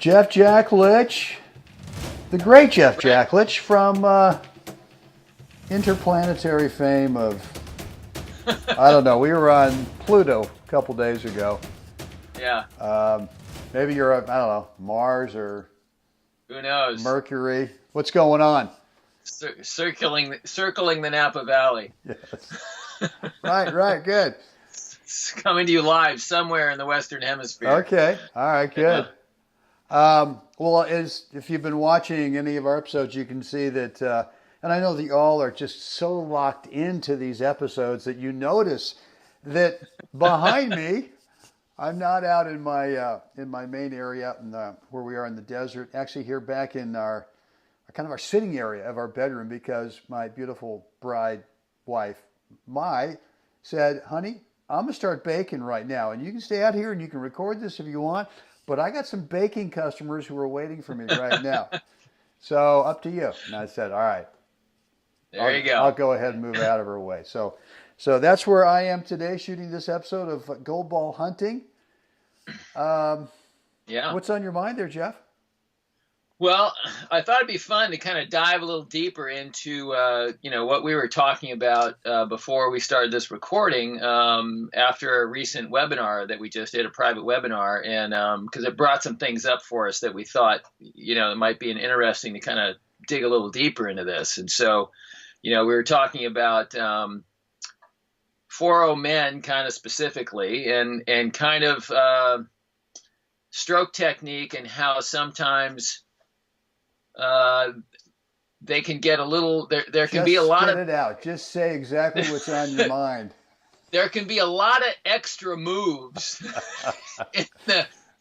Jeff Jacklich, the great Jeff Jacklich from interplanetary fame of, I don't know, we were on Pluto a couple days ago. Yeah. Maybe you're, I don't know, Mars or Who knows? Mercury. What's going on? Circling the Napa Valley. Yes. Right, good. It's coming to you live somewhere in the Western Hemisphere. Okay, all right, Yeah. good. Well, if you've been watching any of our episodes, you can see that, and I know that you all are just so locked into these episodes that you notice that behind me, I'm not out in my main area out in where we are in the desert. Actually, here back in our kind of our sitting area of our bedroom because my beautiful bride wife, Mai, said, "Honey, I'm gonna start baking right now, and you can stay out here and you can record this if you want." But I got some baking customers who are waiting for me right now. So up to you. And I said, all right, There you I'll go. go ahead and move out of her way. So that's where I am today shooting this episode of Gold Ball Hunting. Um, Yeah. what's on your mind there, Jeff? Well, I thought it'd be fun to kind of dive a little deeper into, what we were talking about before we started this recording after a recent webinar that we just did, a private webinar, and because it brought some things up for us that we thought, it might be interesting to kind of dig a little deeper into this. And so, we were talking about 4-0 men kind of specifically and kind of stroke technique and how sometimes they can get a little there can be a Just lot spit of it out. Just say exactly what's on your mind. there can be a lot of extra moves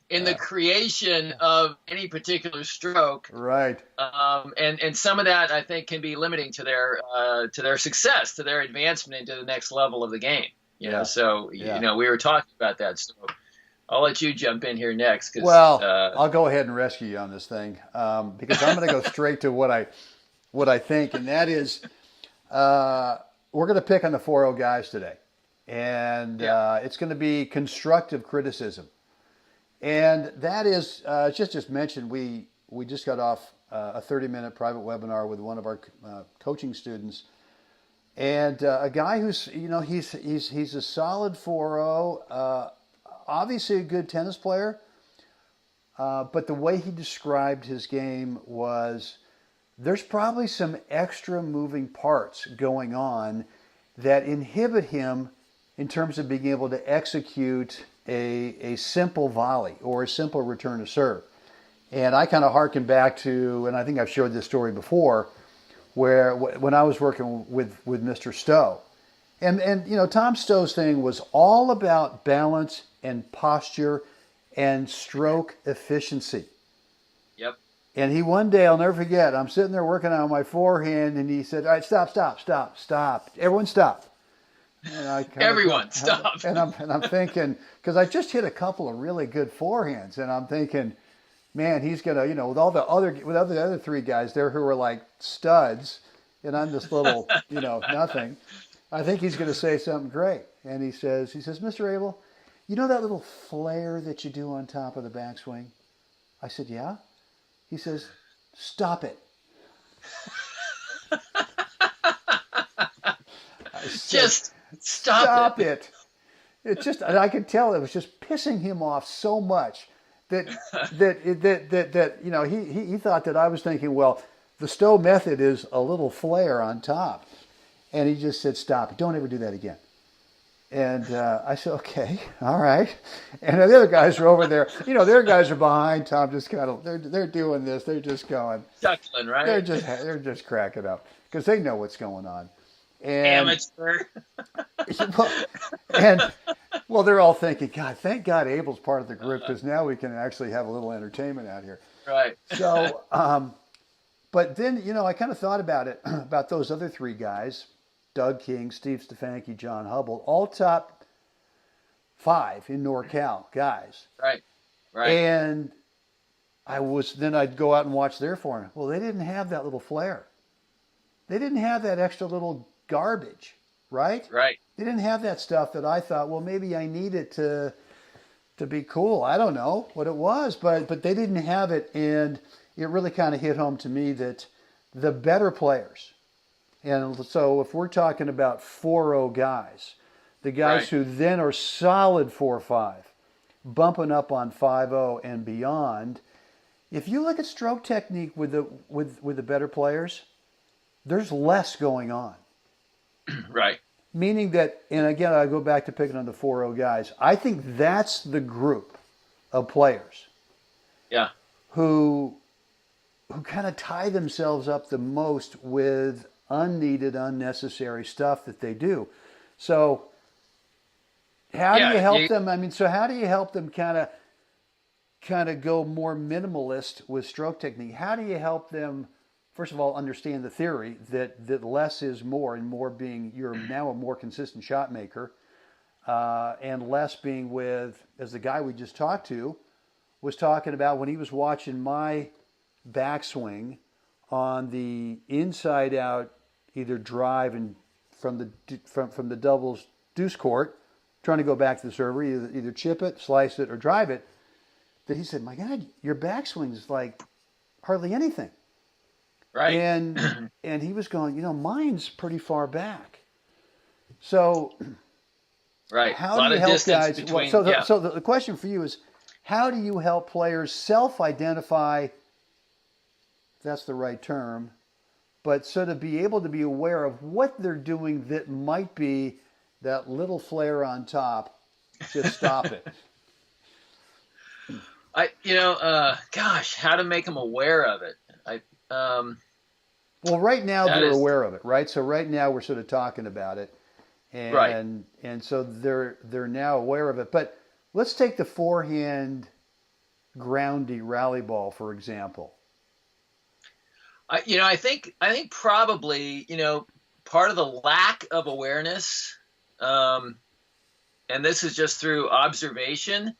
in the creation of any particular stroke, Right. and some of that I think can be limiting to their success, to their advancement into the next level of the game. Yeah. So Yeah. we were talking about that. So I'll let you jump in here next because Well, I'll go ahead and rescue you on this thing because I'm going to go straight to what I think, and that is we're going to pick on the 4-0 guys today, and yeah, it's going to be constructive criticism, and that is just mentioned. We just got off a 30-minute private webinar with one of our coaching students, and a guy who's he's a solid 4-0. Obviously a good tennis player, but the way he described his game was there's probably some extra moving parts going on that inhibit him in terms of being able to execute a simple volley or a simple return to serve. And I kind of harken back to, and I think I've shared this story before, where when I was working with Mr. Stowe, and Tom Stowe's thing was all about balance and posture and stroke efficiency. yep. And he one day, I'll never forget, I'm sitting there working on my forehand, and he said, "All right, stop. Everyone stop." And I kind Everyone, stop. and I'm thinking, because I just hit a couple of really good forehands, and I'm thinking, man, he's gonna, with all the other three guys there who were like studs, and I'm this little, nothing. I think he's going to say something great. And he says, "Mr. Abel, you know that little flare that you do on top of the backswing?" I said, "Yeah." He says, "Stop it." I said, Just stop "Stop it. it." It just, and I could tell it was just pissing him off so much that he thought that I was thinking, well, the Stowe method is a little flare on top. And he just said, "Stop it. Don't ever do that again." And I said, "Okay, all right." And the other guys are over there. Their guys are behind Tom, just kind of they're doing this. They're just going. Chuckling, They're right? just cracking up because they know what's going on. And Amateur. and they're all thinking, "God, thank God Abel's part of the group because now we can actually have a little entertainment out here." Right. So, but then I kind of thought about it about those other three guys. Doug King, Steve Stefanski, John Hubble, all top 5 in NorCal guys. Right. Right. And I'd go out and watch their form. Well, they didn't have that little flair. They didn't have that extra little garbage, right? Right. They didn't have that stuff that I thought, well, maybe I need it to to be cool. I don't know what it was, but they didn't have it, and it really kind of hit home to me that the better players, and so if we're talking about 4-0 guys, the guys Right. who then are solid 4-5, bumping up on 5-0 and beyond. If you look at stroke technique with the better players, there's less going on. Right. Meaning that, and again, I go back to picking on the 4-0 guys. I think that's the group of players Yeah. who kind of tie themselves up the most with unneeded, unnecessary stuff that they do. So how do Yeah. you help them? I mean, so how do you help them kind of go more minimalist with stroke technique? How do you help them, first of all, understand the theory that less is more, and more being you're now a more consistent shot maker, and less being with, as the guy we just talked to was talking about when he was watching my backswing on the inside out, either drive and from the doubles deuce court, trying to go back to the server, either chip it, slice it, or drive it. That he said, "My God, your backswing is like hardly anything." Right. And he was going, mine's pretty far back. So Right. A how do lot you of help distance guys? between. So Yeah. the question for you is, how do you help players self-identify? If that's the right term, but so to be able to be aware of what they're doing that might be that little flare on top. Just stop it. Gosh, how to make them aware of it. Well, right now That they're is aware of it, right? So right now we're sort of talking about it, right. and so they're now aware of it. But let's take the forehand groundy rally ball, for example. I think probably, part of the lack of awareness, and this is just through observation.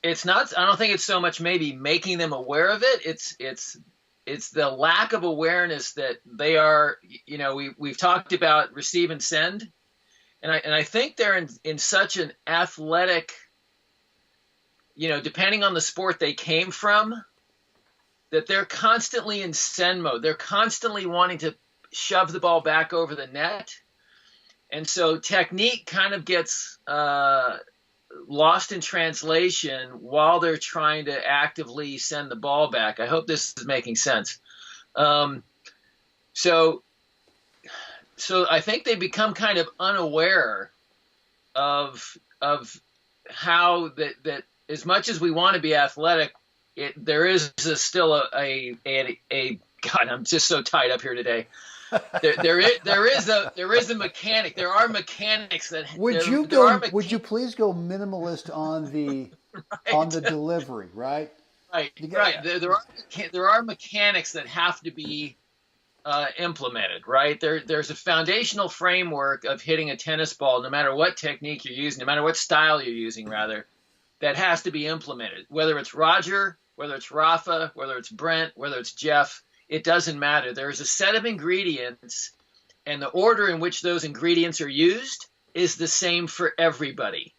It's not. I don't think it's so much maybe making them aware of it. It's the lack of awareness that they are. We've talked about receive and send, and I think they're in such an athletic. Depending on the sport they came from, that they're constantly in send mode. They're constantly wanting to shove the ball back over the net. And so technique kind of gets lost in translation while they're trying to actively send the ball back. I hope this is making sense. So I think they become kind of unaware of how that as much as we want to be athletic, there is still a God. I'm just so tied up here today. There is a mechanic. There are mechanics that Would you please go minimalist on the on the delivery, right? Right. There are mechanics that have to be implemented, right? There's a foundational framework of hitting a tennis ball, no matter what technique you're using, no matter what style you're using, rather, that has to be implemented. Whether it's Roger, whether it's Rafa, whether it's Brent, whether it's Jeff, it doesn't matter. There's a set of ingredients, and the order in which those ingredients are used is the same for everybody.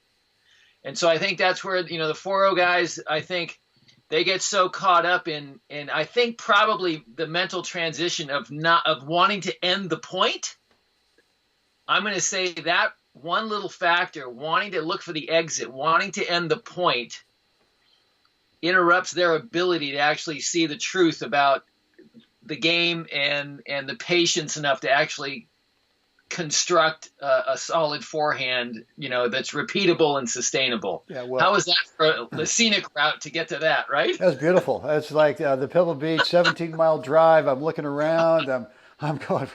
And so I think that's where, the 4-0 guys, I think they get so caught up in I think probably the mental transition of wanting to end the point. I'm going to say that one little factor, wanting to look for the exit, wanting to end the point, interrupts their ability to actually see the truth about the game and the patience enough to actually construct a solid forehand, that's repeatable and sustainable. Yeah, well, how is that for the scenic route to get to that, right? That's beautiful. That's like the Pebble Beach 17-mile drive. I'm looking around. I'm going,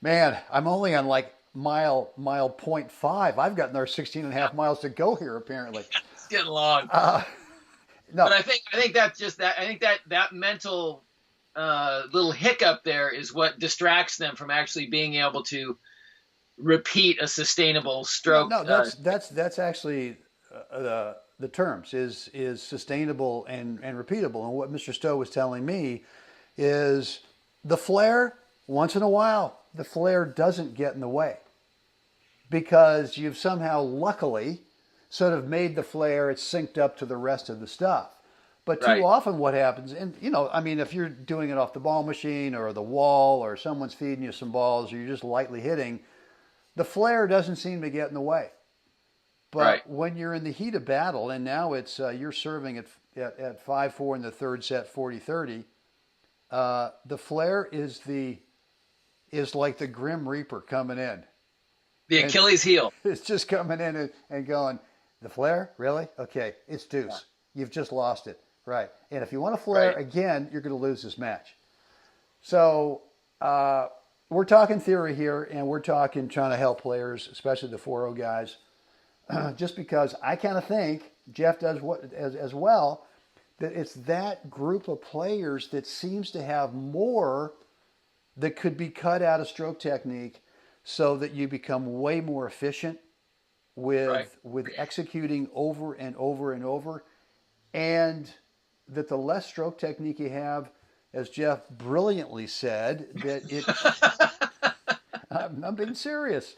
man. I'm only on like mile point 0.5. I've got another 16 and a half miles to go here. Apparently, It's getting long. No, But I think that's just that. I think that mental little hiccup there is what distracts them from actually being able to repeat a sustainable stroke. no, that's actually the terms is sustainable and repeatable. And what Mr. Stowe was telling me is the flare, once in a while, the flare doesn't get in the way because you've somehow luckily sort of made the flare, it's synced up to the rest of the stuff. But too Right. often what happens, and I mean, if you're doing it off the ball machine or the wall or someone's feeding you some balls or you're just lightly hitting, the flare doesn't seem to get in the way. But Right. when you're in the heat of battle, and now it's you're serving at 5-4 in the third set, 40-30, the flare is like the Grim Reaper coming in. The And Achilles heel. it's just coming in and going, the flare? Really? Okay, it's deuce. Yeah. You've just lost it. Right. And if you want to flare Right. again, you're going to lose this match. So we're talking theory here, and we're talking trying to help players, especially the 4-0 guys, just because I kind of think, Jeff does as well, that it's that group of players that seems to have more that could be cut out of stroke technique so that you become way more efficient with executing over and over and over, and that the less stroke technique you have, as Jeff brilliantly said, that it I'm being serious,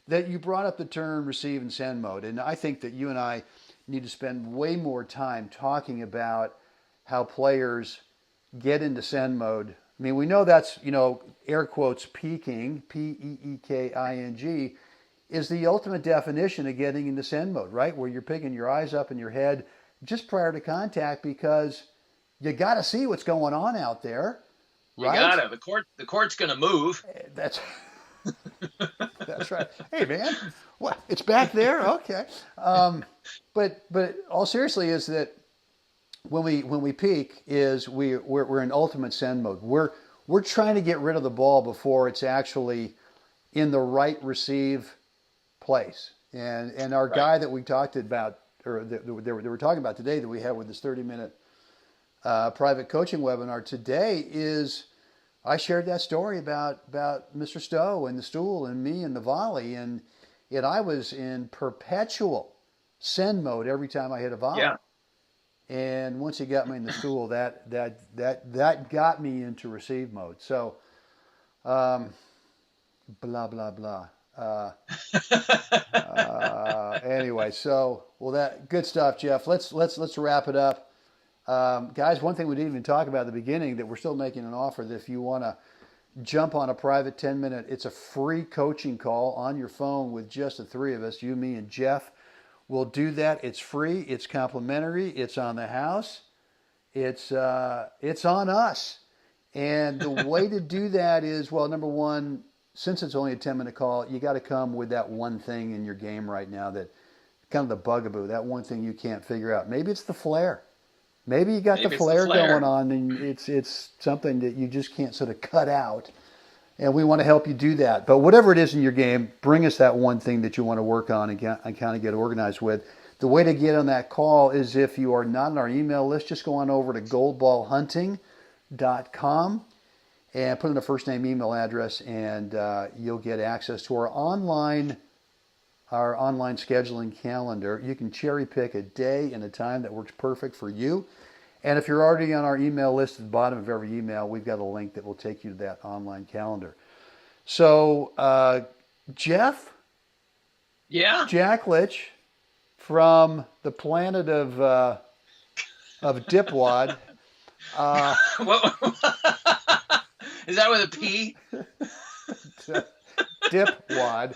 that you brought up the term receive and send mode, and I think that you and I need to spend way more time talking about how players get into send mode. I mean, we know that's, air quotes, peaking, Peeking, is the ultimate definition of getting into send mode, right? Where you're picking your eyes up in your head just prior to contact because you got to see what's going on out there, right? You got it. The court's going to move. That's that's right. Hey, man, what? It's back there? Okay. But all seriously is that when we peak is we're in ultimate send mode. We're trying to get rid of the ball before it's actually in the right receive place. And our guy that we talked about, or that we're talking about today, that we had with this 30-minute private coaching webinar today, is I shared that story about Mr. Stowe and the stool and me and the volley, and I was in perpetual send mode every time I hit a volley. Yeah. And once he got me in the stool, that got me into receive mode. So, blah blah blah. Anyway, so that good stuff, Jeff. Let's wrap it up, guys. One thing we didn't even talk about at the beginning, that we're still making an offer that if you want to jump on a private 10-minute, it's a free coaching call on your phone with just the three of us, you, me, and Jeff. We'll do that. It's free. It's complimentary. It's on the house. It's on us. And the way to do that is, well, number one, since it's only a 10-minute call, you got to come with that one thing in your game right now, that kind of the bugaboo, that one thing you can't figure out. Maybe it's the flare. Maybe you got the flare going on, and it's something that you just can't sort of cut out. And we want to help you do that. But whatever it is in your game, bring us that one thing that you want to work on and kind of get organized with. The way to get on that call is, if you are not on our email list, just go on over to goldballhunting.com and put in a first name, email address, and you'll get access to our online scheduling calendar. You can cherry pick a day and a time that works perfect for you. And if you're already on our email list, at the bottom of every email, we've got a link that will take you to that online calendar. So, Jeff? Yeah? Jacklich from the planet of Dipwad. Is that with a P? Dipwad.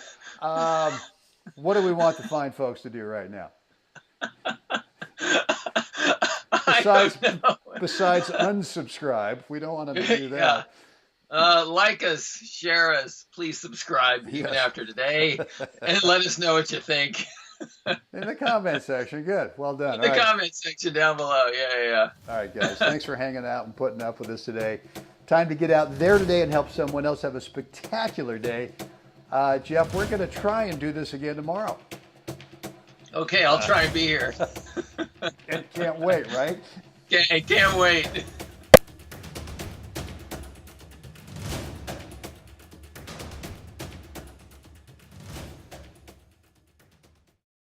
What do we want the fine folks to do right now? Besides unsubscribe, we don't want them to do that. Yeah. Like us, share us, please subscribe even after today, and let us know what you think. In the comment section. Good. Well done. In the comment section down below. Yeah. All right, guys. Thanks for hanging out and putting up with us today. Time to get out there today and help someone else have a spectacular day. Jeff, we're going to try and do this again tomorrow. Okay, I'll try and be here. And can't wait, right? Can't wait.